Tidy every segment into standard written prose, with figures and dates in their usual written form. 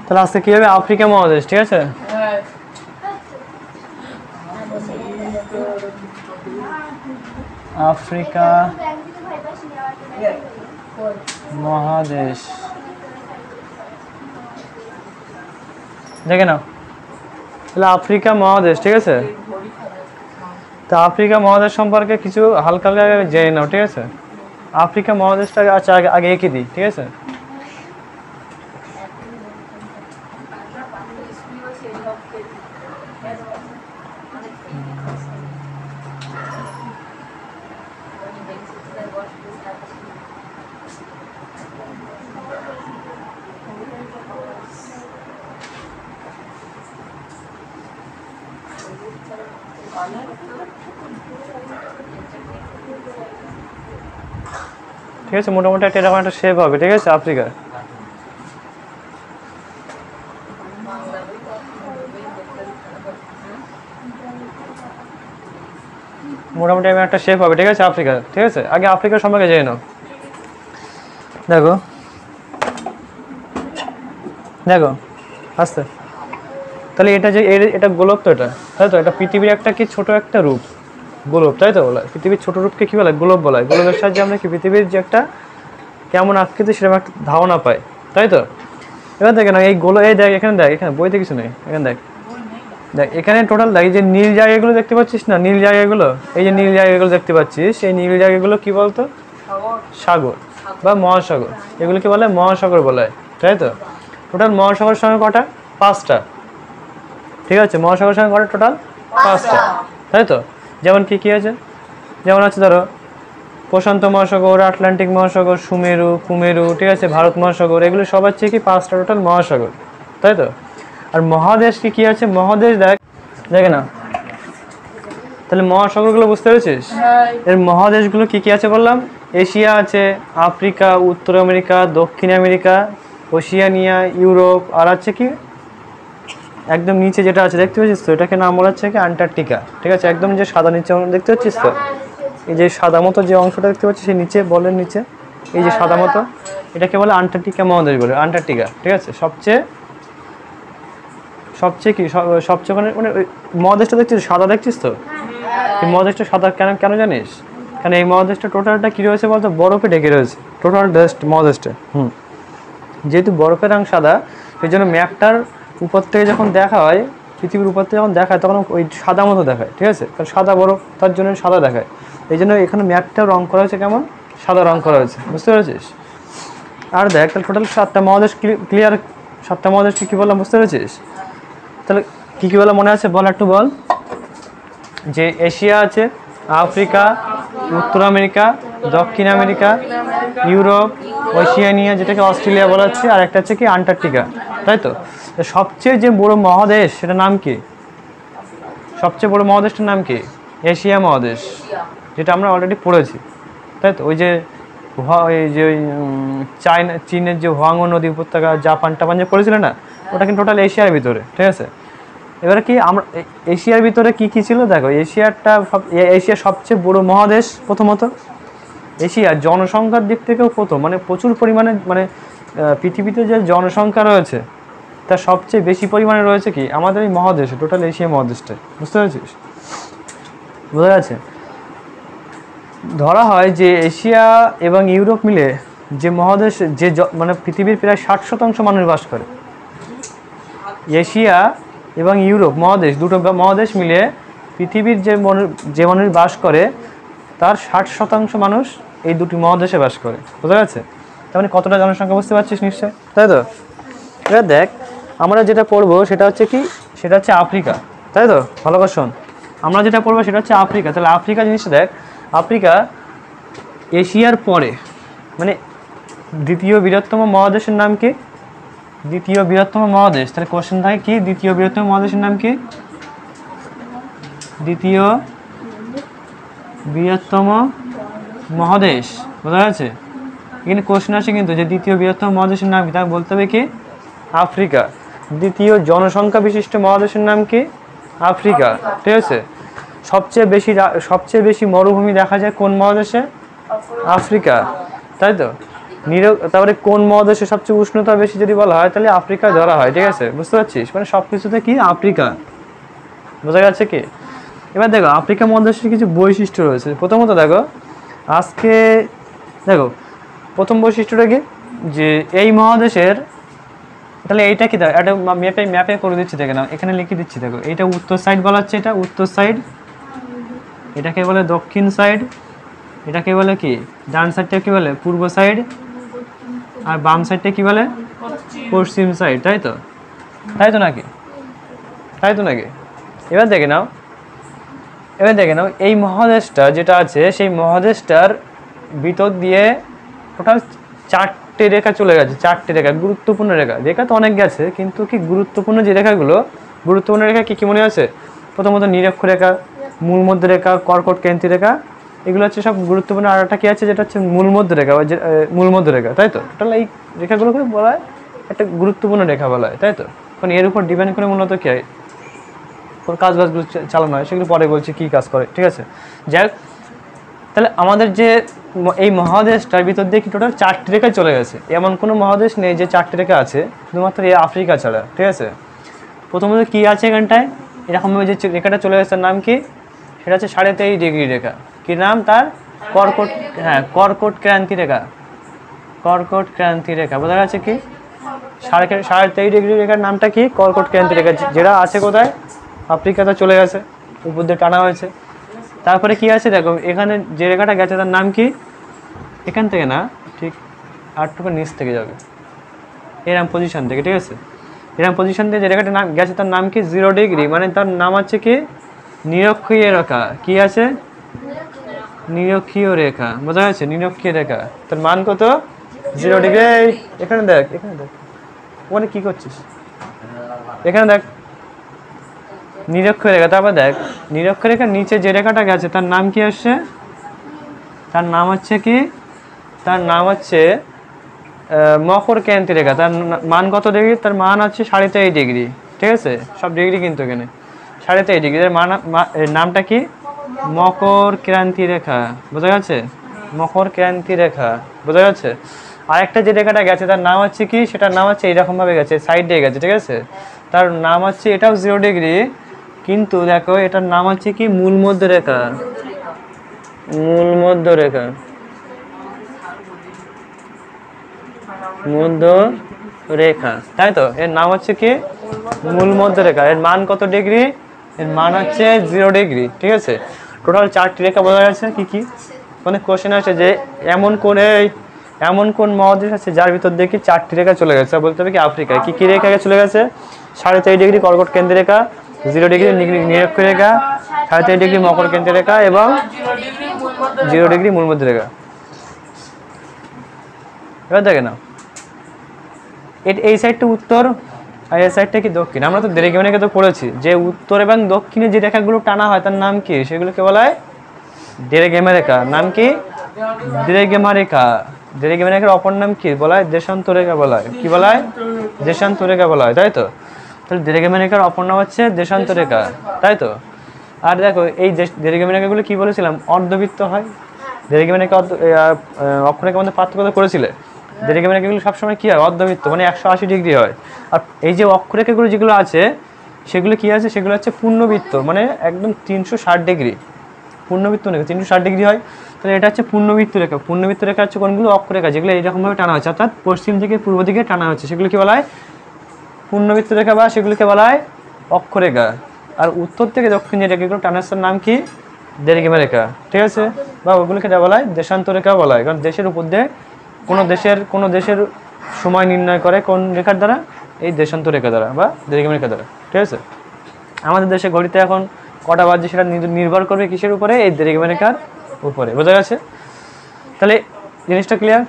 তাহলে আজকে কি হবে? আফ্রিকা মহাদেশ, ঠিক আছে? আফ্রিকা মহাদেশ দেখে নাও, তাহলে আফ্রিকা মহাদেশ, ঠিক আছে? তা আফ্রিকা মহাদেশ সম্পর্কে কিছু হালকা হালকা জেনে নাও, ঠিক আছে? আফ্রিকা মহাদেশটাকে আচ্ছা আগে এঁকে দিই, ঠিক আছে? ঠিক আছে, মোটামুটি একটা এরকম একটা শেপ হবে, ঠিক আছে? আফ্রিকার মোটামুটি আমি একটা শেপ হবে, ঠিক আছে? আফ্রিকার, ঠিক আছে? আগে আফ্রিকার সম্পর্কে জেনে নাও। দেখো দেখো আস্তে, তাহলে এটা যে এটা গোলক তো, এটা তাই তো? এটা পৃথিবীর একটা কি ছোট একটা রূপ, গোলক, তাই তো বলা? পৃথিবীর ছোট রূপকে কি বলে? গোলক বলা হয়। গোলকের সাহায্যে আমরা কি পৃথিবীর যে একটা কেমন আকৃতি সেরকম একটা ধারণা পাই, তাই তো? এবার দেখে না এই গোলক, এই দেখ এখানে, দেখ এখানে বইতে কিছু নেই, এখানে দেখ, দেখ এখানে টোটাল দেখ, এই যে নীল জায়গাগুলো দেখতে পাচ্ছিস না, নীল জায়গাগুলো, এই যে নীল জায়গাগুলো দেখতে পাচ্ছিস, এই নীল জায়গাগুলো কি বলতো? সাগর বা মহাসাগর। এগুলো কি বলে? মহাসাগর বলা হয়, তাই তো? টোটাল মহাসাগরের সঙ্গে কটা? 5টা, ঠিক আছে? মহাসাগরের সঙ্গে কটা টোটাল? 5টা, তাই তো? যেমন কি কি আছে? যেমন আছে ধরো প্রশান্ত মহাসাগর, আটলান্টিক মহাসাগর, সুমেরু, কুমেরু, ঠিক আছে? ভারত মহাসাগর, এগুলো সব হচ্ছে কি 5টা টোটাল মহাসাগর, তাই তো? আর মহাদেশ কি কি আছে? মহাদেশ দেখ, দেখে না, তাহলে মহাসাগরগুলো বুঝতে পেরেছিস? এর মহাদেশগুলো কি কি আছে বললাম? এশিয়া আছে, আফ্রিকা, উত্তর আমেরিকা, দক্ষিণ আমেরিকা, ওশিয়ানিয়া, ইউরোপ, আর আছে কি একদম নিচে যেটা আছে দেখতে পাচ্ছিস তো, এটাকে নাম বলা হচ্ছে কি আন্টার্কটিকা, ঠিক আছে? একদম যে সাদা নিচে দেখতে পাচ্ছিস তো, এই যে সাদা মতো যে অংশটা দেখতে পাচ্ছিস সেই নিচে, বলের নিচে এই যে সাদা মতো, এটাকে বলে আন্টার্কটিকা মহাদেশ বলে, আন্টার্কটিকা, ঠিক আছে? সবচেয়ে কি সবচেয়ে মানে ওই মহাদেশটা দেখছিস সাদা, দেখছিস তো? এই মহাদেশটা সাদা কেন কেন জানিস? কারণ এই মহাদেশটা টোটালটা কী রয়েছে বলতো? বরফে ঢেকে রয়েছে টোটাল মহাদেশটা। যেহেতু বরফের রং সাদা, সেই জন্য ম্যাপটার উপর থেকে যখন দেখা হয়, পৃথিবীর উপর থেকে যখন দেখায়, তখন ওই সাদা মতো দেখায়, ঠিক আছে? কারণ সাদা বরফ, তার জন্য সাদা দেখায়। এই জন্য এখানে ম্যাপটাও রং করা হয়েছে কেমন? সাদা রং করা হয়েছে, বুঝতে পেরেছিস? আর দেখ তাহলে টোটাল 7টা মহাদেশ ক্লিয়ার। 7টা মহাদেশ কী বললাম, বুঝতে পেরেছিস? তাহলে কী কী বলা মনে আছে বল, একটু বল। যে এশিয়া আছে, আফ্রিকা, উত্তর আমেরিকা, দক্ষিণ আমেরিকা, ইউরোপ, ওশিয়ানিয়া, যেটাকে অস্ট্রেলিয়া বলা হচ্ছে, আর একটা হচ্ছে কি আন্টার্কটিকা, তাই তো? সবচেয়ে যে বড় মহাদেশ সেটার নাম কি? সবচেয়ে বড় মহাদেশটার নাম কি? এশিয়া মহাদেশ, যেটা আমরা অলরেডি পড়েছি, তাই তো? ওই যে চীনের যে হুয়াংহো নদী উপত্যকা, জাপান যে পড়েছিল না, ওটা কিন্তু টোটাল এশিয়ার ভিতরে, ঠিক আছে? এবারে কি আমরা এশিয়ার ভিতরে কি কি ছিল দেখো। এশিয়া সবচেয়ে বড় মহাদেশ। প্রথমত এশিয়া জনসংখ্যার দিক থেকেও প্রথম, মানে প্রচুর পরিমাণে, মানে পৃথিবীতে যে জনসংখ্যা রয়েছে তার সবচেয়ে বেশি পরিমাণে রয়েছে কি আমাদের এই মহাদেশে, টোটাল এশিয়া মহাদেশটা, বুঝতে পেরেছিস? বোঝা যাচ্ছে? ধরা হয় যে এশিয়া এবং ইউরোপ মিলে যে মহাদেশ, যে মানে পৃথিবীর প্রায় 60% মানুষ বাস করে। এশিয়া এবং ইউরোপ মহাদেশ, দুটো মহাদেশ মিলে পৃথিবীর যে মানুষ বাস করে তার 60% মানুষ এই দুটি মহাদেশে বাস করে, বোঝা যাচ্ছে? তার মানে কতটা জনসংখ্যা বুঝতে পারছিস নিশ্চয়, তাই তো? এবার দেখ আমরা যেটা পড়বো সেটা হচ্ছে কি, সেটা হচ্ছে আফ্রিকা, তাই তো? ভালো করে শোন, আমরা যেটা পড়বো সেটা হচ্ছে আফ্রিকা। তাহলে আফ্রিকা জিনিসটা দেখ, আফ্রিকা এশিয়ার পরে মানে দ্বিতীয় বৃহত্তম মহাদেশের নাম কি? দ্বিতীয় বৃহত্তম মহাদেশ। তাহলে কোশ্চেন থাকে কি, দ্বিতীয় বৃহত্তম মহাদেশের নাম কি? দ্বিতীয় বৃহত্তম মহাদেশ, বোঝা যাচ্ছে? এখানে কোশ্চেন আছে কিন্তু যে দ্বিতীয় বৃহত্তম মহাদেশের নাম কি, তাই বলতে হবে কি? আফ্রিকা। দ্বিতীয় জনসংখ্যা বিশিষ্ট মহাদেশের নাম কি? আফ্রিকা, ঠিক আছে? সবচেয়ে বেশি মরুভূমি দেখা যায় কোন মহাদেশে? আফ্রিকা। তাই তো। তারপরে কোন মহাদেশে সবচেয়ে উষ্ণতা বেশি যদি বলা হয় তাহলে আফ্রিকা ধরা হয়, ঠিক আছে, বুঝতে পারছিস, মানে সব কিছুতে কি আফ্রিকা, বোঝা যাচ্ছে কি। এবার দেখো আফ্রিকা মহাদেশের কিছু বৈশিষ্ট্য রয়েছে। প্রথমত দেখো আজকে দেখো প্রথম বৈশিষ্ট্যটা কি, যে এই মহাদেশের, তাহলে এইটা কি, একটা ম্যাপে করে দিচ্ছি, দেখে না এখানে লিখে দিচ্ছি, দেখো এইটা উত্তর সাইড বলা হচ্ছে, এটা উত্তর সাইড, এটাকে বলে দক্ষিণ সাইড, এটাকে বলে কি ডান সাইডটা কি বলে পূর্ব সাইড, আর বাম সাইডটা কি বলে পশ্চিম সাইড, তাই তো, তাই তো নাকি, তাই তো নাকি। এবার দেখে নাও, এই মহাদেশটা যেটা আছে সেই মহাদেশটার ভিতর দিয়ে টোটাল 4টে রেখা চলে গেছে, 4টে রেখা, গুরুত্বপূর্ণ রেখা তো অনেক গেছে, কিন্তু কি গুরুত্বপূর্ণ যে রেখাগুলো, গুরুত্বপূর্ণ রেখা কি কি মনে আছে, প্রথমত নিরক্ষরেখা, মূল মধ্য রেখা, কর্কট ক্রান্তি রেখা, এগুলো হচ্ছে সব গুরুত্বপূর্ণ। আর একটা কি আছে যেটা হচ্ছে মূল মধ্য রেখা, তাই তো। টোটাল এই রেখাগুলোকে বলা হয় একটা গুরুত্বপূর্ণ রেখা বলা হয়, তাই তো। কারণ এর উপর ডিপেন্ড করে মূলত কি হয়, কোন কাজবাজগুলো চালানো হয়, সেগুলো পরে বলছি কী কাজ করে, ঠিক আছে। যাই হোক, তাহলে আমাদের যে এই মহাদেশটার ভিতর দিয়ে কি টোটাল 4টে রেখা চলে গেছে, এমন কোনো মহাদেশ নেই যে 4টে রেখা আছে, শুধুমাত্র এই আফ্রিকা ছাড়া, ঠিক আছে। প্রথমত কি আছে এখানটায়, এরকমভাবে যে রেখাটা চলে গেছে, নাম কি, সেটা হচ্ছে 23.5 ডিগ্রি রেখা। কি নাম তার, কর্কট, হ্যাঁ কর্কট ক্রান্তি রেখা, কর্কট ক্রান্তি রেখা, বোঝা যাচ্ছে কি 23.5 ডিগ্রি রেখার নামটা কি, কর্কট ক্রান্তি রেখা, যেটা আছে কোথায়, আফ্রিকাতে চলে গেছে, উপর দিয়ে টানা হয়েছে। তারপরে কি আছে দেখো, এখানে যে রেখাটা গেছে তার নাম কি, এখান থেকে না ঠিক আটটুকু নিচ থেকে যাবে, এরকম পজিশন থেকে, ঠিক আছে, এরকম পজিশন থেকে যে রেখাটা নাম গেছে তার নাম কি 0 ডিগ্রি, মানে তার নাম আছে কি নিরক্ষীয় রেখা। কি আছে, নিরক্ষীয় রেখা, বোঝা যাচ্ছে, নিরক্ষীয় রেখা, তার মান কত 0 ডিগ্রি। এখানে দেখ, ওখানে কি করছিস, এখানে দেখ নিরক্ষরেখা। তারপর দেখ নিরক্ষরেখার নিচে যে রেখাটা গেছে তার নাম কি আসছে, তার নাম হচ্ছে কি, তার নাম হচ্ছে মকর ক্রান্তি রেখা। তার মান কত ডিগ্রি, তার মান হচ্ছে 23.5 ডিগ্রি, ঠিক আছে, সব ডিগ্রি কিন্তু এখানে 23.5 ডিগ্রি। এর নামটা কি, মকর ক্রান্তি রেখা, বোঝা যাচ্ছে, মকর ক্রান্তি রেখা, বোঝা যাচ্ছে। আরেকটা যে রেখাটা গেছে তার নাম হচ্ছে কি, সেটার নাম হচ্ছে এইরকমভাবে গেছে, সাইড দিয়ে গেছে, ঠিক আছে, তার নাম হচ্ছে, এটাও 0 ডিগ্রি, কিন্তু দেখো এটার নাম হচ্ছে কি মূল মধ্য রেখা, মূল মধ্য রেখা, মধ্য রেখা, তাই তো, এর নাম হচ্ছে কি মূল মধ্য রেখা। এর মান কত ডিগ্রি, এর মান হচ্ছে 0 ডিগ্রি, ঠিক আছে। টোটাল 4টি রেখা বোঝা যাচ্ছে। কি কি মানে কোশ্চেন আছে যে এমন কোন মহাদেশ আছে যার ভিতর দিয়ে কি 4টি রেখা চলে গেছে, বলতে হবে কি আফ্রিকায়। কি কি রেখা চলে গেছে, 23.5 ডিগ্রি কর্কট কেন্দ্র রেখা, 0 ডিগ্রি নিরক্ষ রেখা, 23.5 ডিগ্রি মকর কেন্দ্র রেখা এবং 0 ডিগ্রি মূল মধ্য রেখা। এবার দেখে না, এই সাইডটা উত্তর আর এই সাইডটা কি দক্ষিণ। আমরা তো দ্বিরেখা তো পড়েছি যে উত্তর এবং দক্ষিণে যে রেখাগুলো টানা হয় তার নাম কি, সেগুলোকে বলা হয় দ্বিরেখা রেখা। নাম কি, দ্বিরেখা রেখা। দ্বিরেখা রেখার অপর নাম কি বলা হয়, দেশান্ত রেখা বলা হয়। কি বলা হয়, দেশান্ত রেখা বলা হয়, তাই তো। তাহলে দ্বিরেখা রেখার অপর নাম হচ্ছে দেশান্ত রেখা, তাই তো। আর দেখো এই দ্বিরেখা রেখাগুলো কি বলেছিলাম, অর্ধবৃত্ত হয়। দ্বিরেখা রেখা অক্ষরেখার মধ্যে পার্থক্য করেছিলে। দ্বিরেখা রেখাগুলো সবসময় কি হয়, অর্ধবৃত্ত, মানে 180 ডিগ্রি হয়। আর এই যে অক্ষরেখাগুলো যেগুলো আছে সেগুলো কি আছে, সেগুলো হচ্ছে পূর্ণবৃত্ত, মানে একদম 360 ডিগ্রি। পূর্ণবৃত্ত রেখা 360 ডিগ্রি হয়, তাহলে এটা হচ্ছে পূর্ণবৃত্ত রেখা। পূর্ণবৃত্ত রেখা হচ্ছে কোনগুলো, অক্ষরেখা যেগুলো এইরকমভাবে টানা হচ্ছে, অর্থাৎ পশ্চিম থেকে পূর্ব দিকে টানা হচ্ছে, সেগুলো কি বলা হয় পূর্ণবৃত্ত রেখা, বা সেগুলোকে বলা হয় অক্ষরেখা। আর উত্তর থেকে দক্ষিণ যে রেখাগুলো টানার নাম কি, দ্বিরেখা রেখা, ঠিক আছে। বা ওগুলোকে বলা হয় দেশান্ত রেখা বলা হয়, কারণ দেশের উপর দিয়ে কোনো দেশের সময় নির্ণয় করে কোন রেখার দ্বারা, এই দেশান্ত রেখা দ্বারা বা দ্বিরেখা রেখা দ্বারা, ঠিক আছে। আমাদের দেশে ঘড়িতে এখন কটা বাজছে সেটা নির্ভর করবে কিসের উপরে, এই দ্বিরেখা রেখার উপরে, বোঝা গেছে। তাহলে জিনিসটা ক্লিয়ার।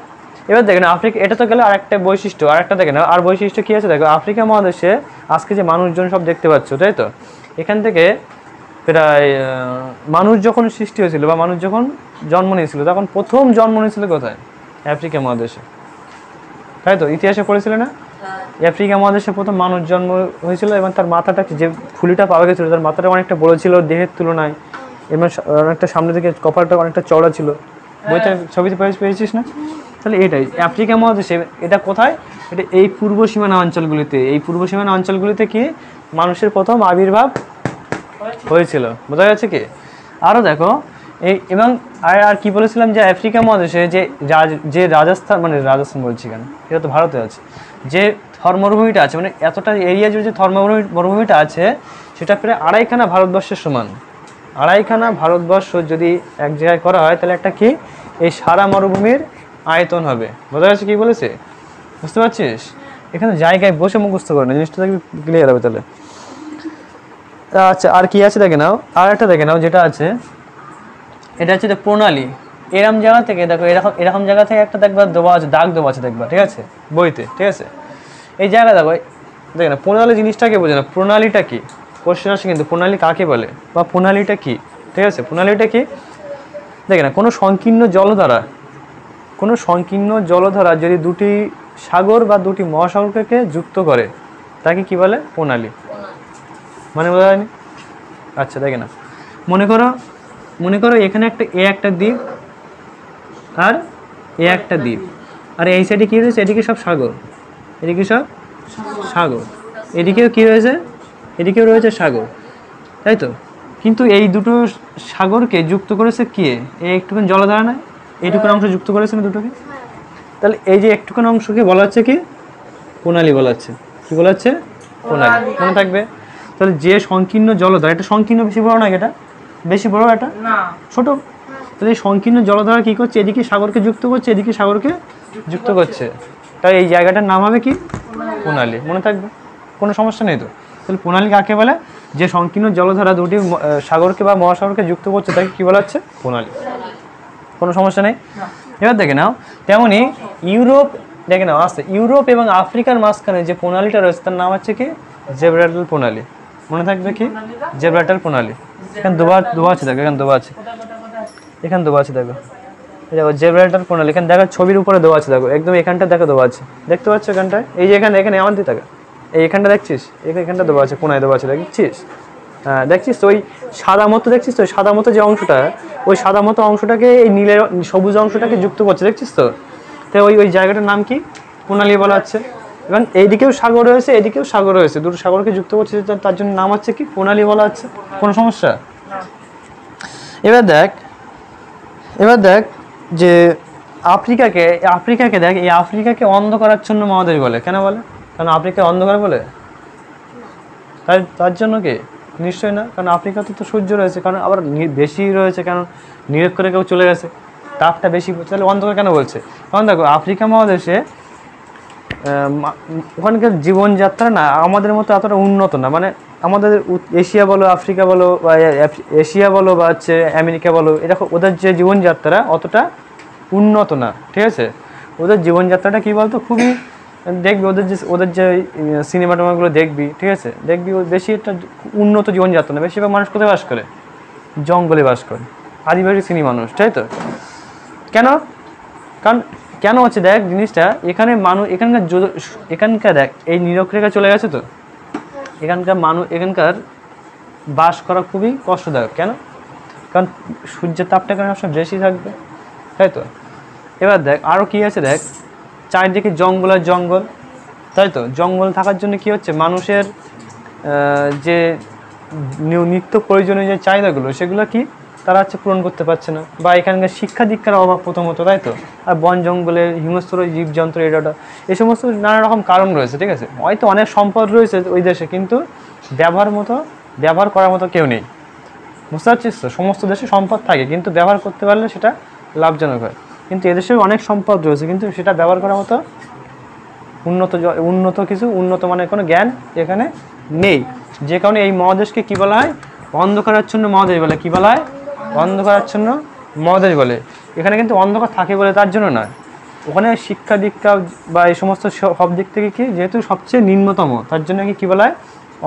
এবার দেখেন আফ্রিকা, এটা তো গেলে আরেকটা বৈশিষ্ট্য, আরেকটা দেখেন আর বৈশিষ্ট্য কি আছে দেখো, আফ্রিকা মহাদেশে আজকে যে মানুষজন সব দেখতে পাচ্ছ, তাই তো, এখান থেকে প্রায় মানুষ যখন সৃষ্টি হয়েছিল বা মানুষ যখন জন্ম নিয়েছিল, তখন প্রথম জন্ম নিয়েছিল কোথায়, আফ্রিকা মহাদেশে, তাই তো। ইতিহাসে পড়েছিল না, আফ্রিকা মহাদেশে প্রথম মানুষ জন্ম হয়েছিল, এবং তার মাথাটা যে ফুলিটা পাওয়া গেছিলো তার মাথাটা অনেকটা বড় ছিল দেহের তুলনায়, এবং অনেকটা সামনে থেকে কপালটা অনেকটা চওড়া ছিল। বইতে ছবিতে পেয়েছিস না, তাহলে এটাই আফ্রিকা মহাদেশে, এটা কোথায়, এটা এই পূর্ব সীমানা অঞ্চলগুলিতে, এই পূর্ব সীমানা অঞ্চলগুলিতে কি মানুষের প্রথম আবির্ভাব হয়েছিল, বোঝা যাচ্ছে কি। আরও দেখো এই এবং আর কি বলেছিলাম যে আফ্রিকা মহাদেশে যে রাজস্থান, মানে রাজস্থান বলছি কেন, এটা তো ভারতে আছে, যে থর মরুভূমিটা আছে, মানে এতটা এরিয়া জুড়ে যে থর মরুভূমিটা আছে সেটা প্রায় 2.5খানা ভারতবর্ষের সমান। 2.5খানা ভারতবর্ষ যদি এক জায়গায় করা হয় তাহলে একটা কি এই সারা মরুভূমির আয়তন হবে, বোঝা যাচ্ছে কি বলেছে, বুঝতে পারছিস। এখানে জায়গায় বসে মুখস্থ করে না, জিনিসটা দেখবি ক্লিয়ার হবে তাহলে। আচ্ছা আর কি আছে দেখে নাও, আর একটা দেখে নাও যেটা আছে, এটা হচ্ছে যে প্রণালী। এরকম জায়গা থেকে দেখো, এরকম জায়গা থেকে একটা দেখবা দেওয়া আছে, দাগ দেওয়া আছে দেখবা, ঠিক আছে, বইতে, ঠিক আছে। এই জায়গা দেখো, দেখে না প্রণালী জিনিসটাকে বোঝে না, প্রণালীটা কি কোশ্চেন আসে কিন্তু, প্রণালী কাকে বলে বা প্রণালীটা কি, ঠিক আছে, প্রণালীটা কি দেখে না, কোনো সংকীর্ণ জলধারা যদি দুটি সাগর বা দুটি মহাসাগরকে যুক্ত করে তাকে কি বলে, প্রণালী। মানে বোঝা যায়নি? আচ্ছা দেখে না, মনে করো এখানে একটা দ্বীপ আর একটা দ্বীপ, আর এই সাইডে কী রয়েছে, এদিকে সব সাগর, এদিকে সব সাগর, এদিকেও কী রয়েছে, এদিকেও রয়েছে সাগর, তাই তো। কিন্তু এই দুটো সাগরকে যুক্ত করেছে কে, এই একটুখানি জলধারা নয়, এইটুকুন অংশ যুক্ত করেছে না দুটোকে, তাহলে এই যে একটুখানি অংশকে বলা হচ্ছে কি, প্রণালী বলা হচ্ছে, কি বলা হচ্ছে, প্রণালী, মনে থাকবে। তাহলে যে সংকীর্ণ জলধারা, এটা সংকীর্ণ বেশি বড় না, এটা বেশি বড়, এটা ছোট, তাহলে এই সংকীর্ণ জলধারা কী করছে, এদিকে সাগরকে যুক্ত করছে, এদিকে সাগরকে যুক্ত করছে, তাই এই জায়গাটার নাম হবে কি, প্রণালী, মনে থাকবে, কোনো সমস্যা নেই তো। তাহলে প্রণালী কাকে বলে, যে সংকীর্ণ জলধারা দুটি সাগরকে বা মহাসাগরকে যুক্ত করছে তাকে কী বলা হচ্ছে, প্রণালী, কোনো সমস্যা নেই। এবার দেখে নাও তেমনই ইউরোপ, দেখে নাও আসতে ইউরোপ এবং আফ্রিকার মাঝখানে যে প্রণালীটা রয়েছে তার নাম হচ্ছে কি, জেব্রাল্টার প্রণালী, মনে থাকবে কি, জেব্রাল্টার প্রণালী। এখানে দুবার আছে দেখো, এখানে দুবার আছে, এখানে দেওয়া আছে দেখো, দেখো জেব্রাল্টার প্রণালী, এখানে দেখো ছবির উপরে দেওয়া আছে দেখো, একদম এখানটা দেখো দেওয়া আছে, দেখতে পাচ্ছ এখানটায়, এই যে এখানে আমার দিকে দেখো, এইখানটা দেখছিস, এখানটা দেওয়া আছে, কোনায় দেওয়া আছে, দেখছিস, হ্যাঁ দেখছিস তো, ওই সাদা মতো দেখছিস তো, সাদা মতো যে অংশটা, ওই সাদা মতো অংশটাকে এই নীলের সবুজ অংশটাকে যুক্ত করছে, দেখছিস তো, তো ওই জায়গাটার নাম কি, প্রণালী বলা হচ্ছে। এবং এইদিকেও সাগর রয়েছে, এদিকেও সাগর রয়েছে, দুটো সাগরকে যুক্ত করছে, তার জন্য নাম হচ্ছে কি, প্রণালী বলা হচ্ছে, কোনো সমস্যা। এবার দেখ যে আফ্রিকাকে দেখ, এই আফ্রিকাকে অন্ধকারাচ্ছন্ন মহাদেশ বলে, কেন বলে, কারণ আফ্রিকা অন্ধকার বলে, তার জন্য কি, নিশ্চয়ই না, কারণ আফ্রিকাতে তো সূর্য রয়েছে, কারণ আবার বেশি রয়েছে, কারণ নিরক্ষরে কেউ চলে গেছে, তাপটা বেশি, তাহলে অন্ধকার কেন বলছে, কারণ দেখো আফ্রিকা মহাদেশে ওখানকার জীবনযাত্রা না আমাদের মতো এতটা উন্নত না, মানে আমাদের এশিয়া বলো, আফ্রিকা বলো, বা এশিয়া বলো, বা হচ্ছে আমেরিকা বলো, এরকম ওদের যে জীবনযাত্রা অতটা উন্নত না, ঠিক আছে। ওদের জীবনযাত্রাটা কী বলতো, খুবই দেখবি ওদের যে সিনেমা টিনেমাগুলো দেখবি, ঠিক আছে, দেখবি বেশি একটা উন্নত জীবনযাত্রা না, বেশিরভাগ মানুষ কোথায় বাস করে, জঙ্গলে বাস করে, আদিবাসী শ্রেণী মানুষ, তাই তো। কেন হচ্ছে দেখ জিনিসটা, এখানে এখানকার দেখ এই নিরক্ষরেখা চলে গেছে তো, এখানকার বাস করা খুবই কষ্টদায়ক, কেন, কারণ সূর্যের তাপটা কারণে সব বেশি থাকবে, তাই তো। এবার দেখ আরও কী আছে, দেখ চারিদিকে জঙ্গল আর জঙ্গল, তাই তো, জঙ্গল থাকার জন্য কি হচ্ছে, মানুষের যে নিত্য প্রয়োজনীয় যে চাহিদাগুলো সেগুলো কি তারা হচ্ছে পূরণ করতে পারছে না, বা এখানকার শিক্ষা দীক্ষার অভাব প্রথমত, তাই তো, আর বন জঙ্গলের হিংস্র জীবজন্তু এটা এই সমস্ত নানা রকম কারণ রয়েছে, ঠিক আছে। হয়তো অনেক সম্পদ রয়েছে ওই দেশে, কিন্তু ব্যবহার করার মতো কেউ নেই, বুঝতে পারছিস তো। সমস্ত দেশে সম্পদ থাকে, কিন্তু ব্যবহার করতে পারলে সেটা লাভজনক হয়, কিন্তু এদেশেও অনেক সম্পদ রয়েছে, কিন্তু সেটা ব্যবহার করার মতো উন্নত মানে কোনো জ্ঞান এখানে নেই, যে কারণে এই মহাদেশকে কী বলা হয়, অন্ধকারাচ্ছন্ন মহাদেশ বলে। কী বলা হয়, অন্ধকারাচ্ছন্ন মহাদেশ বলে। এখানে কিন্তু অন্ধকার থাকে বলে তার জন্য নয়, ওখানে শিক্ষা দীক্ষা বা এই সমস্ত সব দিক থেকে কি যেহেতু সবচেয়ে নিম্নতম, তার জন্য কী বলা হয়,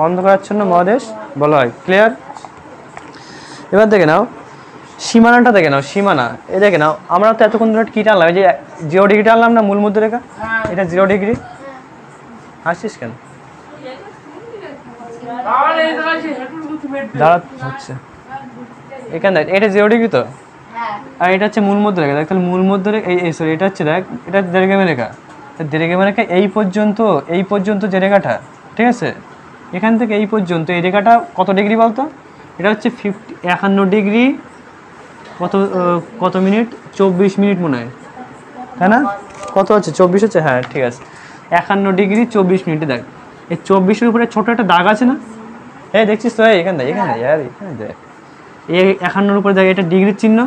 অন্ধকারাচ্ছন্ন মহাদেশ বলা হয়। ক্লিয়ার? এবার দেখে নাও সীমানাটা, দেখে নাও সীমানা, দেখে নাও আমরা তো এতক্ষণ ধরে কী টানলাম, এই যে 0 ডিগ্রি টানলাম না, মূল মধ্যরেখা, এটা 0 ডিগ্রি, আসছিস কেন, দাঁড়া হচ্ছে এখানে, এটা 0 ডিগ্রি তো, আর এটা হচ্ছে মূল মধ্যরেখা। দেখ তাহলে মূল মধ্যরেখা এই সরি এটা হচ্ছে দেখ এটা দীর্ঘগামী রেখা। দীর্ঘগামী রেখা এই পর্যন্ত যে রেখাটা, ঠিক আছে, এখান থেকে এই পর্যন্ত এই রেখাটা কত ডিগ্রি বলতো? এটা হচ্ছে 51 ডিগ্রি কত মিনিট, 24 মিনিট মনে হয়, তাই না? কত হচ্ছে 24 হচ্ছে, হ্যাঁ ঠিক আছে, 51 ডিগ্রি 24 মিনিটে। দেখ এই 24-এর উপরে ছোট একটা দাগ আছে না, এই দেখছিস তো, এখানে দেখ এই 51-এর উপরে দেখ এটা ডিগ্রির চিহ্ন,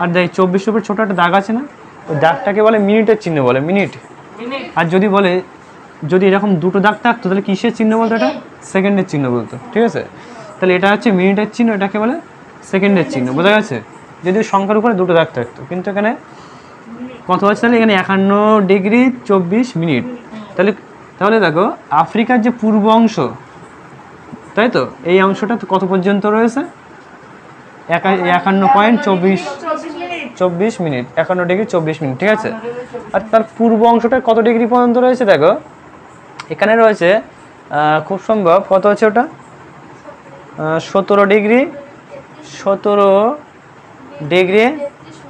আর দেখ 24-এর উপরে ছোট একটা দাগ আছে না, ওই দাগটাকে বলে মিনিটের চিহ্ন বলে, মিনিট। আর যদি এরকম দুটো দাগ থাকতো তাহলে কিসের চিহ্ন বলতো? এটা সেকেন্ডের চিহ্ন বলতো, ঠিক আছে। তাহলে এটা হচ্ছে মিনিটের চিহ্ন, এটাকে বলে সেকেন্ডের চিহ্ন, বোঝা গেছে? যদি সংখ্যার উপরে দুটো দাগ থাকতো, কিন্তু এখানে কত হচ্ছে তাহলে এখানে 51 ডিগ্রি 24 মিনিট। তাহলে দেখো আফ্রিকার যে পূর্ব অংশ, তাই তো, এই অংশটা কত পর্যন্ত রয়েছে? 51.24 মিনিট, 51 ডিগ্রি 24 মিনিট, ঠিক আছে। আর তার পূর্ব অংশটা কত ডিগ্রি পর্যন্ত রয়েছে? দেখো এখানে রয়েছে খুব সম্ভব কত হচ্ছে ওটা, 17 ডিগ্রি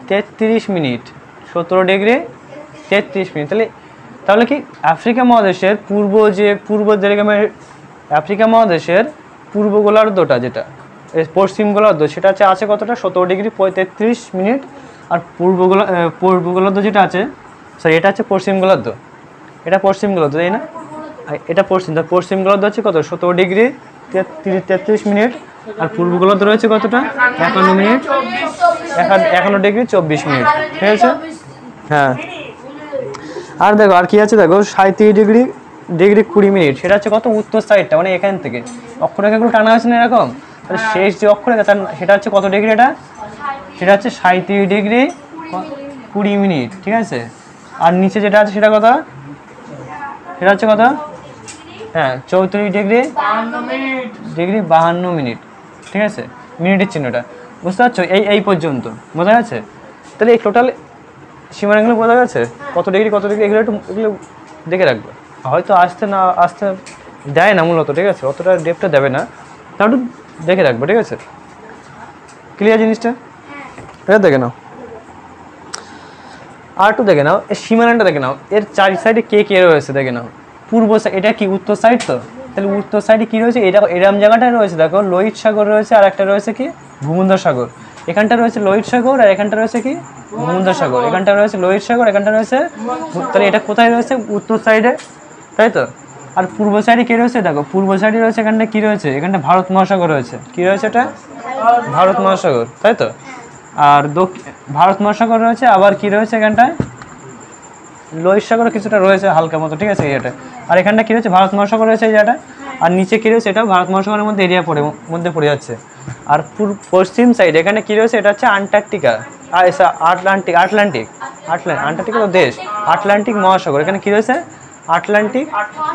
33 মিনিট, 17 ডিগ্রি 33 মিনিট। তাহলে কি আফ্রিকা মহাদেশের আফ্রিকা মহাদেশের পূর্ব গোলার্ধটা যেটা পশ্চিম গোলার্ধ, সেটা আছে কতটা? 17 ডিগ্রি 33 মিনিট। আর পূর্ব গোলার্ধ যেটা আছে, সরি এটা হচ্ছে পশ্চিম গোলার্ধ, এটা পশ্চিম গোলার্ধ, তাই না? এটা পশ্চিম গোলার্ধ হচ্ছে কত? 17 ডিগ্রি 33 মিনিট। আর পূর্ব গোলার্ধ রয়েছে কতটা? 51 মিনিট, 51 ডিগ্রি 24 মিনিট, ঠিক আছে। হ্যাঁ, আর দেখো আর কি আছে, দেখো 37 ডিগ্রি 20 মিনিট, সেটা হচ্ছে কত? উত্তর সাইডটা, মানে এখান থেকে অক্ষরেখাগুলো টানা আছে না এরকম, তাহলে শেষ যে অক্ষরেখা সেটা হচ্ছে কত ডিগ্রি? সেটা হচ্ছে 37 ডিগ্রি 20 মিনিট, ঠিক আছে। আর নিচে যেটা আছে সেটা কত? সেটা হচ্ছে কত? হ্যাঁ 34 ডিগ্রি 52 মিনিট, ঠিক আছে, মিনিটের চিহ্নটা, বুঝতে পারছো? এই পর্যন্ত বোঝা গেছে? তাহলে এই টোটাল সীমানাগুলো বোঝা গেছে, কত ডিগ্রি এগুলো দেখে রাখবে। হয়তো আসতে দেয় না মূলত, ঠিক আছে, অতটা ডেপটা দেবে না, তাও একটু দেখে রাখবে, ঠিক আছে। ক্লিয়ার জিনিসটা? এটা দেখে নাও, আর একটু দেখে নাও এর সীমানাটা দেখে নাও, এর চারি সাইডে কে রয়েছে দেখে নাও। পূর্ব সাইড, এটা কি উত্তর সাইড তো, তাহলে উত্তর সাইডে কি রয়েছে? এরম জায়গাটায় রয়েছে, দেখো লোহিত সাগর রয়েছে, আর একটা রয়েছে কি ভূমধ্য সাগর। এখানটা রয়েছে লোহিত সাগর, আর এখানটা রয়েছে কি ভূমধ্য সাগর। এখানটা রয়েছে লোহিত সাগর, এখানটা রয়েছে, তাহলে এটা কোথায় রয়েছে? উত্তর সাইডে, তাই তো। আর পূর্ব সাইডে কি রয়েছে? দেখো পূর্ব সাইডে রয়েছে, এখানটা কি রয়েছে? এখানটা ভারত মহাসাগর রয়েছে, কি রয়েছে? এটা ভারত মহাসাগর, তাই তো। আর ভারত মহাসাগর রয়েছে, আবার কি রয়েছে এখানটায়? লোহিত সাগর কিছুটা রয়েছে হালকা মতো, ঠিক আছে, এটা। আর এখানটা কি রয়েছে? ভারত মহাসাগর রয়েছে এই জায়গাটা। আর নিচে কি রয়েছে? এটাও ভারত মহাসাগরের মধ্যে মধ্যে পড়ে যাচ্ছে। আর পশ্চিম সাইড এখানে কি রয়েছে? এটা হচ্ছে আন্টার্কটিকা, আন্টার্কটিকা তো দেশ, আটলান্টিক মহাসাগর। এখানে কি রয়েছে? আটলান্টিক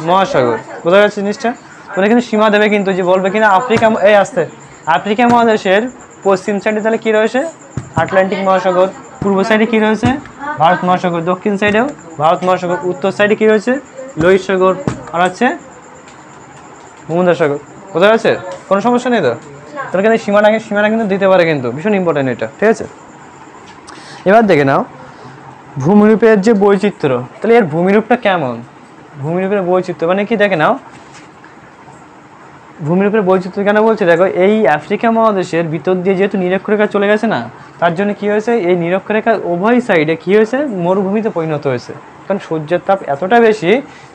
মহাসাগর, বোঝা যাচ্ছে জিনিসটা? তোমরা কিন্তু সীমা দেবে কিন্তু, যে বলবে কিনা আফ্রিকা মহাদেশের পশ্চিম সাইডে তাহলে কি রয়েছে? আটলান্টিক মহাসাগর। পূর্ব সাইডে কি রয়েছে? ভারত মহাসাগর। দক্ষিণ সাইডেও ভারত মহাসাগর। উত্তর সাইডে কি রয়েছে? লোহিত সাগর, আর আছে ভূমধ্য সাগর, বোঝা যাচ্ছে? কোনো সমস্যা নেই তো? তোর কিন্তু সীমানা কিন্তু দিতে পারে, কিন্তু ভীষণ ইম্পর্টেন্ট এটা, ঠিক আছে। এবার দেখে নাও ভূমিরূপের যে বৈচিত্র্য, তাহলে এর ভূমিরূপটা কেমন? ভূমিরূপের বৈচিত্র্য মানে কি দেখে নাও, ভূমিরূপের বৈচিত্র্য কেন বলছে? দেখো এই আফ্রিকা মহাদেশের ভিতর দিয়ে যেহেতু নিরক্ষরেখা চলে গেছে না, তার জন্য কি হয়েছে? এই নিরক্ষরেখার উভয় সাইডে কি হয়েছে? মরুভূমিতে পরিণত হয়েছে। কারণ সূর্যের তাপ এতটা বেশি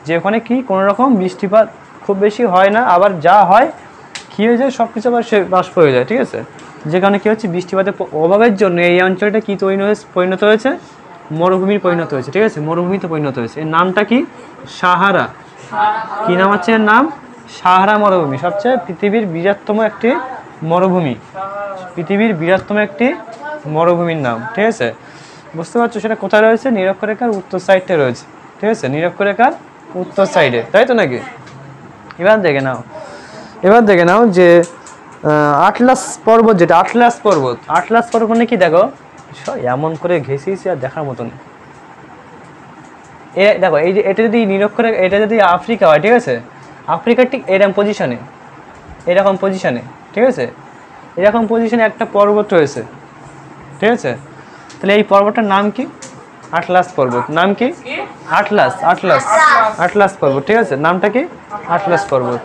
যে ওখানে কি কোনো রকম বৃষ্টিপাত খুব বেশি হয় না, আবার যা হয় কী হয়ে যায়? সব কিছু আবার সে বাষ্প হয়ে যায়, ঠিক আছে। যে কারণে কী হচ্ছে? বৃষ্টিপাতের অভাবের জন্য এই অঞ্চলটা কী পরিণত হয়েছে? মরুভূমির পরিণত হয়েছে, ঠিক আছে, মরুভূমিতে পরিণত হয়েছে। এর নামটা কি? সাহারা। কি নাম আছে এর নাম? সাহারা মরুভূমি। সবচেয়ে পৃথিবীর বৃহত্তম একটি মরুভূমি, পৃথিবীর বৃহত্তম একটি মরুভূমির নাম, ঠিক আছে। বুঝতে পারছো সেটা কোথায় রয়েছে? নিরক্ষরেখার উত্তর সাইডে রয়েছে, ঠিক আছে, নিরক্ষরেখার উত্তর সাইডে, তাই তো নাকি? এবার দেখে নাও যে আটলাস পর্বত, যেটা আটলাস পর্বত মানে কি? দেখো এমন করে ঘেঁষিয়েছি আর দেখার মতন। দেখো এই যে এটা যদি নিরক্ষরেখা, এটা যদি আফ্রিকা হয়, ঠিক আছে, আফ্রিকার ঠিক এরকম পজিশনে, ঠিক আছে, এরকম পজিশনে একটা পর্বত রয়েছে, ঠিক আছে। তাহলে এই পর্বতটার নাম কি? আটলাস পর্বত। নাম কি? আটলাস। আটলাস, আটলাস পর্বত, ঠিক আছে, নামটা কি? আটলাস পর্বত।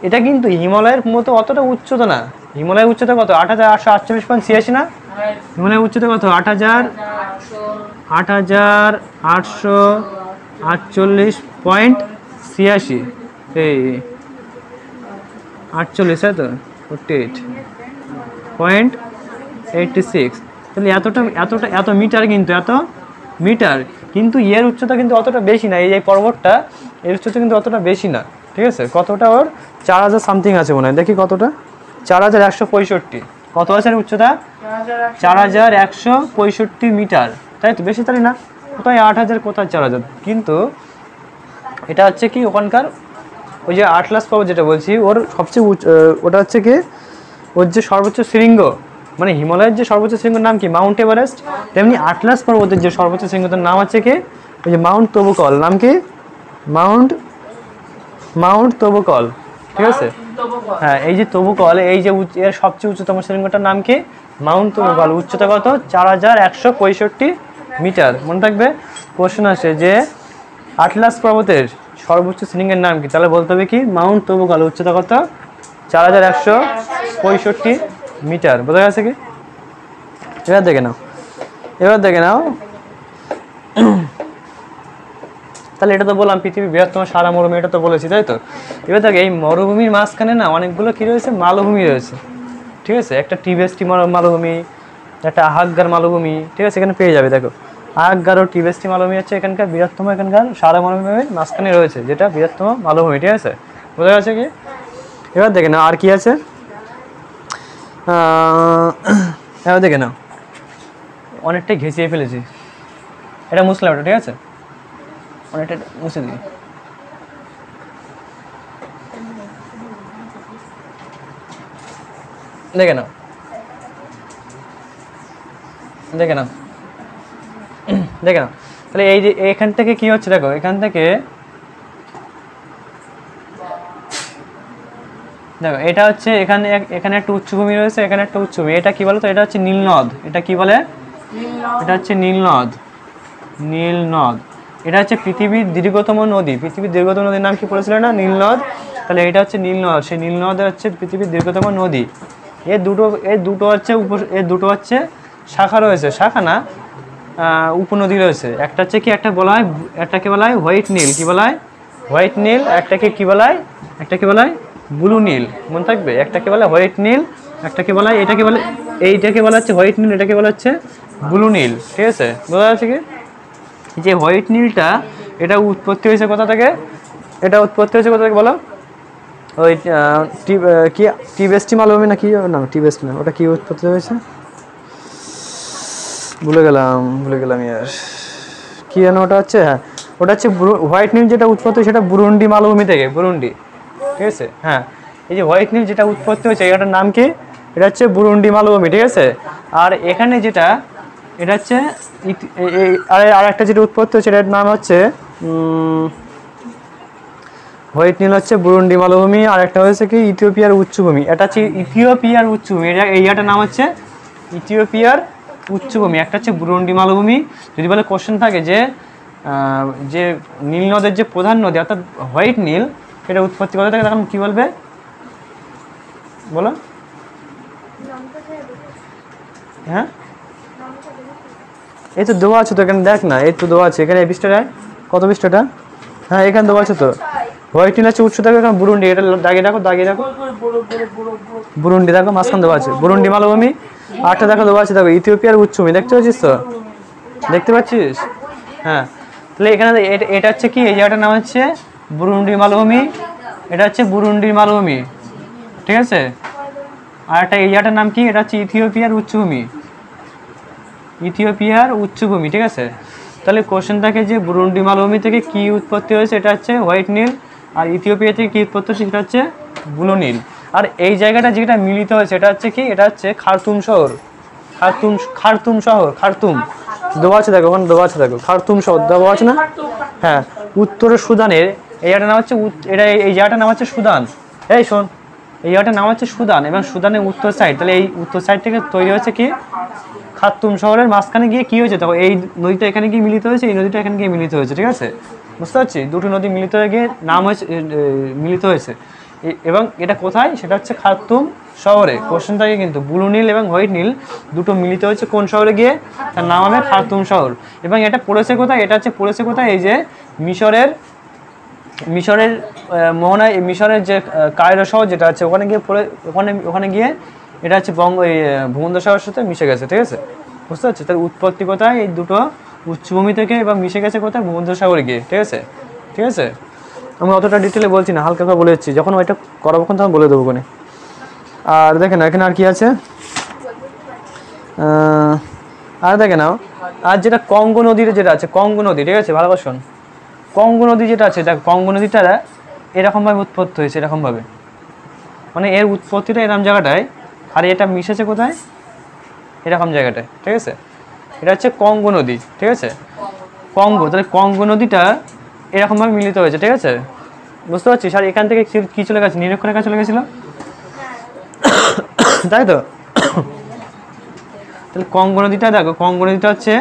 এটা কিন্তু হিমালয়ের মতো অতটা উচ্চতা না। হিমালয়ের উচ্চতা কত? 8848.86 না? হিমালয়ের উচ্চতা কত? 8848.86। এই 48, তাই তো? 48.86। তাহলে এত মিটার, কিন্তু এত মিটার, কিন্তু এর উচ্চতা কিন্তু অতটা বেশি না। এই পর্বতটা, এর উচ্চতা কিন্তু অতটা বেশি না, ঠিক আছে। কতটা ওর? 4000 সামথিং আছে মনে হয়, দেখি কতটা। 4165। কত আছে উচ্চতা? 4165 মিটার, তাই তো? বেশি তাই না? কোথায় 8000, কোথায় 4000। কিন্তু এটা হচ্ছে কি ওখানকার ওই যে আটলাস পর্বত যেটা বলছি, ওর সবচেয়ে ওটা হচ্ছে কি ওর যে সর্বোচ্চ শৃঙ্গ, মানে হিমালয়ের যে সর্বোচ্চ শৃঙ্গের নাম কি? Mount Everest. তেমনি আটলাস পর্বতের যে সর্বোচ্চ শৃঙ্গটার নাম আছে কি? ওই যে মাউন্ট তবুকল। নাম কি? মাউন্ট তবুকল, ঠিক আছে। হ্যাঁ, এই যে তবুকল, এই যে এর সবচেয়ে উচ্চতম শৃঙ্গটার নাম কি? মাউন্ট তবুকল। উচ্চতা কত? 4165 মিটার। মনে থাকবে, কোশ্চেন আসে যে আটলাস পর্বতের সর্বোচ্চ শৃঙ্গের নাম কি? তাহলে বলতে হবে কি? মাউন্ট তবুকল। উচ্চতা কত? 4165 মিটার। বোঝা গেছে কি? এবার দেখে নাও। তাহলে এটা তো বললাম পৃথিবীর বৃহত্তম সারা মরুভূমি, এটা তো বলেছি, তাই তো? এবার দেখো, এই মরুভূমির মাঝখানে না অনেকগুলো কি রয়েছে? মালভূমি রয়েছে, ঠিক আছে। একটা টিবেস্টি মালভূমি, একটা আহাগ্গার মালভূমি, ঠিক আছে, এখানে পেয়ে যাবে। দেখো, আহাগ্গার ও টিবেস্টি মালভূমি হচ্ছে এখানকার বৃহত্তম, এখানকার সারা মরুভূমির মাঝখানে রয়েছে, যেটা বৃহত্তম মালভূমি, ঠিক আছে। বোঝা গেছে কি? এবার দেখে নাও আর কি আছে। এবার দেখে নাও, অনেকটাই ঘেঁচিয়ে ফেলেছি, এটা মুসলাম, এটা ঠিক আছে, অনেকটা মুছে দিই। দেখে নাও, তাহলে এই যে এখান থেকে কি হচ্ছে দেখো, এখান থেকে দেখো, এটা হচ্ছে এখানে একটা উচ্চভূমি রয়েছে, এখানে একটা উচ্চভূমি। এটা কি বলতো? এটা হচ্ছে নীলনদ। এটা কি বলে? এটা হচ্ছে নীলনদ। এটা হচ্ছে পৃথিবীর দীর্ঘতম নদী। পৃথিবীর দীর্ঘতম নদীর নাম কি পড়েছিল না? নীলনদ। তাহলে এটা হচ্ছে নীলনদ। সেই নীলনদ হচ্ছে পৃথিবীর দীর্ঘতম নদী। এর দুটো হচ্ছে শাখা রয়েছে, শাখা না, উপনদী রয়েছে। একটা হচ্ছে কি, একটাকে বলা হয় হোয়াইট নীল। কি বলা হয়? হোয়াইট নীল। একটাকে কি বলা হয়? ব্লু নীল। মনে থাকবে, একটাকে বলা হয় হোয়াইট নীল, একটাকে বলা হয়, এইটাকে বলা হচ্ছে হোয়াইট নীল, এটাকে বলা হচ্ছে ব্লু নীল, ঠিক আছে। বোঝা যাচ্ছে কি? যে হোয়াইট নীলটা, এটা উৎপত্তি হয়েছে কোথা থেকে? বলো? ওই টিবেস্টি মালভূমি না কি না? টিবেস্ট না, ওটা কি উৎপত্তি হয়েছে? ভুলে গেলাম ইয়ার, কি যেন ওটা হচ্ছে। হ্যাঁ, ওটা হচ্ছে হোয়াইট নীল যেটা উৎপত্তি, সেটা বুরুন্ডি মালভূমি থেকে, বুরুন্ডি, ঠিক আছে। হ্যাঁ, এই যে হোয়াইট নীল যেটা উৎপত্তি হয়েছে, এটার নাম কি? এটা হচ্ছে বুরুন্ডি মালভূমি, ঠিক আছে। আর এখানে যেটা, এটা হচ্ছে আর একটা যেটা উৎপত্তি হচ্ছে, এটার নাম হচ্ছে হোয়াইট নীল হচ্ছে বুরুন্ডি মালভূমি। আর একটা হয়েছে কি ইথিওপিয়ার উচ্চভূমি। এটা হচ্ছে ইথিওপিয়ার উচ্চভূমি, এইটার নাম হচ্ছে ইথিওপিয়ার উচ্চভূমি। একটা হচ্ছে বুরুন্ডি মালভূমি। যদি বলে কোশ্চেন থাকে যে নীল নদের যে প্রধান নদী অর্থাৎ হোয়াইট নীল, এটা উৎপত্তি কোথা থেকে, তখন কি বলবে? বলো। হ্যাঁ, এই তো দেওয়া আছে তো, এখানে দেখ না, এই তো দেওয়া আছে এখানে। এই পৃষ্ঠাটা কত? পৃষ্ঠাটা? হ্যাঁ, এখানে দেওয়া আছে তো। হোয়াইট নীল হচ্ছে উচ্চতা, এখানে বুরুন্ডি, এটা দাগিয়ে রাখো। বুরুন্ডি দেখো, মাঝখান দেওয়া আছে বুরুন্ডি মালভূমি। আটটা দেখো দেওয়া আছে, দেখো ইথিওপিয়ার উচ্চভূমি, দেখতে পাচ্ছিস তো? দেখতে পাচ্ছিস? হ্যাঁ, তাহলে এখানে এটা হচ্ছে কি, এই জায়গাটার নাম হচ্ছে বুরুন্ডি মালভূমি। এটা হচ্ছে বুরুন্ডি মালভূমি, ঠিক আছে। আর একটা এই জায়গাটার নাম কি? এটা হচ্ছে ইথিওপিয়ার উচ্চভূমি, ঠিক আছে। তাহলে কোশ্চেন থাকে যে বুরুন্ডি মালভূমি থেকে কি উৎপত্তি হয়েছে, এটা হচ্ছে হোয়াইট নীল। আর ইথিওপিয়া থেকে কি উৎপত্তি হয়েছে, সেটা হচ্ছে ব্লু নীল। আর এই জায়গাটা যেটা মিলিত হয়েছে, এটা হচ্ছে কি? এটা হচ্ছে খার্তুম শহর। খার্তুম দেওয়া আছে, দেখো ওখানে দেওয়া আছে, দেখো খার্তুম শহর দেওয়া আছে না? হ্যাঁ, উত্তরে সুদানের এই জায়গাটার নাম হচ্ছে এই জায়গাটার নাম হচ্ছে সুদান। এই শোন, এই জায়গাটার নাম হচ্ছে সুদান, এবং সুদানের উত্তর সাইড। তাহলে এই উত্তর সাইড থেকে তৈরি হচ্ছে কি? খার্তুম শহরের মাঝখানে গিয়ে কী হয়েছে, তখন এই নদীটা এখানে গিয়ে মিলিত হয়েছে, এই নদীটা এখানে গিয়ে মিলিত হয়েছে, ঠিক আছে, বুঝতে পারছি, দুটো নদী মিলিত হয়ে গিয়ে নাম হয়েছে, মিলিত হয়েছে। এবং এটা কোথায়, সেটা হচ্ছে খার্তুম শহরে। কোশ্চেন থাকে কিন্তু ব্লু নীল এবং হোয়াইট নীল দুটো মিলিত হয়েছে কোন শহরে গিয়ে, তার নাম হবে খার্তুম শহর। এবং এটা পড়েছে কোথায়, এটা হচ্ছে পড়েছে কোথায়, এই যে মিশরের মোহনায়, মিশরের যে কায়রো শহর যেটা আছে ওখানে গিয়ে পড়ে, ওখানে গিয়ে এটা হচ্ছে ভূমধ্যসাগরের সাথে মিশে গেছে, ঠিক আছে, বুঝতে পারছি। তার উৎপত্তি কোথায়, এই দুটো উচ্চভূমি থেকে, এবং মিশে গেছে কোথায়, ভূমধ্যসাগরে গিয়ে, ঠিক আছে, ঠিক আছে। আমি অতটা ডিটেলে বলছি না, হালকা করে বলে দিচ্ছি, যখন ওইটা করাবো তখন বলে দেবো কোনে। আর দেখে না এখানে আর কি আছে, আর দেখে নাও, আর যেটা কঙ্গো নদীর যেটা আছে, কঙ্গো নদী, ঠিক আছে, ভালো শোন, কঙ্গো নদী যেটা আছে, দেখ কঙ্গো নদীটা এরকমভাবে উৎপত্তি হয়েছে, এরকমভাবে, মানে এর উৎপত্তিটা এরকম জায়গাটায়, আর এটা মিশেছে কোথায়, এরকম জায়গাটায়, ঠিক আছে। এটা হচ্ছে কঙ্গো নদী, ঠিক আছে, কঙ্গো, তাহলে কঙ্গো নদীটা এরকমভাবে মিলিত হয়েছে, ঠিক আছে, বুঝতে পারছিস। আর এখান থেকে কী চলে গেছে, নিরক্ষরেখা চলে গেছিলো, তাই তো। তাহলে কঙ্গো নদীটা দেখো, কঙ্গো নদীটা হচ্ছে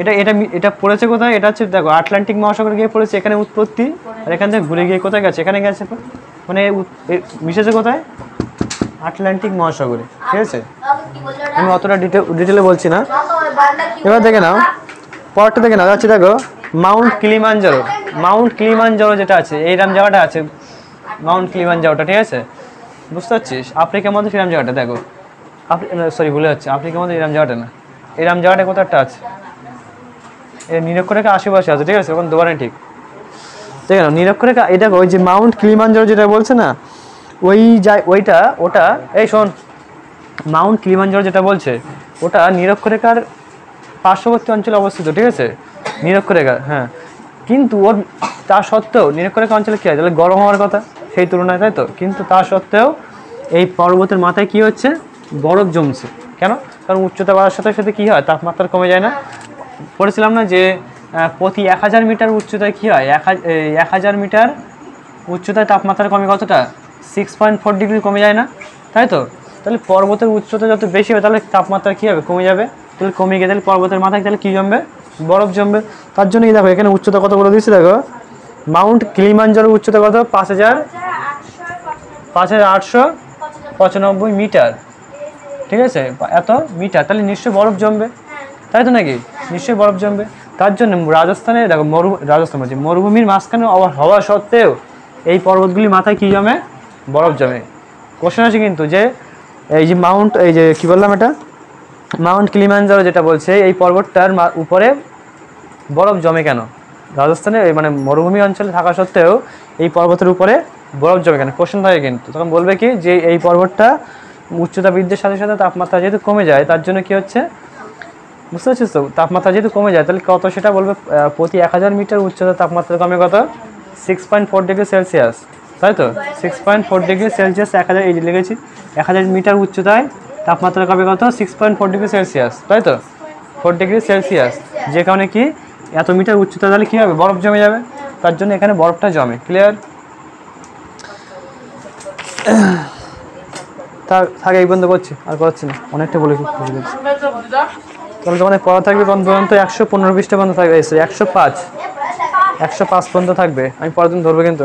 এটা এটা এটা পড়েছে কোথায়, এটা হচ্ছে দেখো আটলান্টিক মহাসাগরে গিয়ে পড়েছে, এখানে উৎপত্তি, আর এখান থেকে ঘুরে গিয়ে কোথায় গেছে, এখানে গেছে, মানে মিশেছে কোথায়, আটলান্টিক মহাসাগরে, ঠিক আছে। আমি অতটা ডিটেলে বলছি না। এবার দেখে নাও পরটা, দেখে নাও যাচ্ছে, দেখো মাউন্ট কিলিমানজারো, মাউন্ট কিলিমানজারো যেটা আছে এইরকম জায়গাটা আছে, মাউন্ট কিলিমানজারোটা, ঠিক আছে, বুঝতে পারছিস। আফ্রিকার মধ্যে সেরকম জায়গাটা দেখো, সরি ভুলে যাচ্ছে, আফ্রিকার মধ্যে এরম জায়গাটা না, এরম জায়গাটা কোথাও একটা আছে, এর নিরক্ষরেখা আশেপাশে আছে, ঠিক আছে, ওখানে দোকানে ঠিক, ঠিক আছে, নিরক্ষরেখা। এই দেখো ওই যে মাউন্ট কিলিমানজারো যেটা বলছে না, ওটা এই শোন, মাউন্ট কিলিমানজারো যেটা বলছে ওটা নিরক্ষরেখার পার্শ্ববর্তী অঞ্চলে অবস্থিত, ঠিক আছে, নিরক্ষরেখা, হ্যাঁ, কিন্তু ওর তা সত্ত্বেও নিরক্ষরেখা অঞ্চলে কী হয়, তাহলে গরম হওয়ার কথা সেই তুলনায়, তাই তো, কিন্তু তা সত্ত্বেও এই পর্বতের মাথায় কী হচ্ছে, বরফ জমছে, কেন, কারণ উচ্চতা বাড়ার সাথে সাথে কী হয়, তাপমাত্রা কমে যায় না। পড়েছিলাম না যে প্রতি 1000 মিটার উচ্চতায় কী হয়, 1000 মিটার উচ্চতায় তাপমাত্রা কমে কতটা, 6.4 ডিগ্রি কমে যায় না, তাই তো। তাহলে পর্বতের উচ্চতা যত বেশি হবে তাহলে তাপমাত্রা কী হবে, কমে যাবে, তাহলে কমে গিয়ে তাহলে পর্বতের মাথায় তাহলে কী জমবে, বরফ জমবে। তার জন্যই দেখো এখানে উচ্চতা কত বলে দিয়েছি, দেখো মাউন্ট কিলিমানজারোর উচ্চতা কত, 5895 মিটার, ঠিক আছে, এত মিটার, তাহলে নিশ্চয়ই বরফ জমবে, তাই তো নাকি, নিশ্চয়ই বরফ জমবে। তার জন্য রাজস্থানে দেখো রাজস্থান বলছি, মরুভূমির মাঝখানে হওয়া সত্ত্বেও এই পর্বতগুলি মাথায় কী জমে, বরফ জমে। কোশ্চেন আছে কিন্তু যে এই যে মাউন্ট, এই যে কী বললাম এটা, মাউন্ট কিলিমানজারো যেটা বলছে এই পর্বতটার উপরে বরফ জমে কেন, রাজস্থানে মানে মরুভূমি অঞ্চলে থাকা সত্ত্বেও এই পর্বতের উপরে বরফ জমে কেন, কোশ্চেন থাকে কিন্তু, তখন বলবে কি যে এই পর্বতটা উচ্চতা বৃদ্ধির সাথে সাথে তাপমাত্রা যেহেতু কমে যায় তার জন্য কি হচ্ছে, বুঝতে পারছিস তো, তাপমাত্রা যেহেতু কমে যায় তাহলে কত সেটা বলবে, প্রতি 1000 মিটার উচ্চতা তাপমাত্রা কমে কত, 6.4 ডিগ্রি সেলসিয়াস, তাই তো, 6.4 ডিগ্রি সেলসিয়াস, 1000, এই যে লিখেছি 1000 মিটার উচ্চতায় তাপমাত্রা কমে কত, 6.4 ডিগ্রি সেলসিয়াস, তাই তো, 4 ডিগ্রি সেলসিয়াস, যে কারণে কি এত মিটার উচ্চতা তাহলে কী হবে, বরফ জমে যাবে, তার জন্য এখানে বরফটা জমে, ক্লিয়ার। থাকে এই বন্ধ করছি, আর করছি না, অনেকটা বলে তাহলে তোমাদের পড়া থাকবে পর্যন্ত 115 পৃষ্ঠা পর্যন্ত থাকবে, 105 পর্যন্ত থাকবে, আমি পরের দিন ধরবো কিন্তু।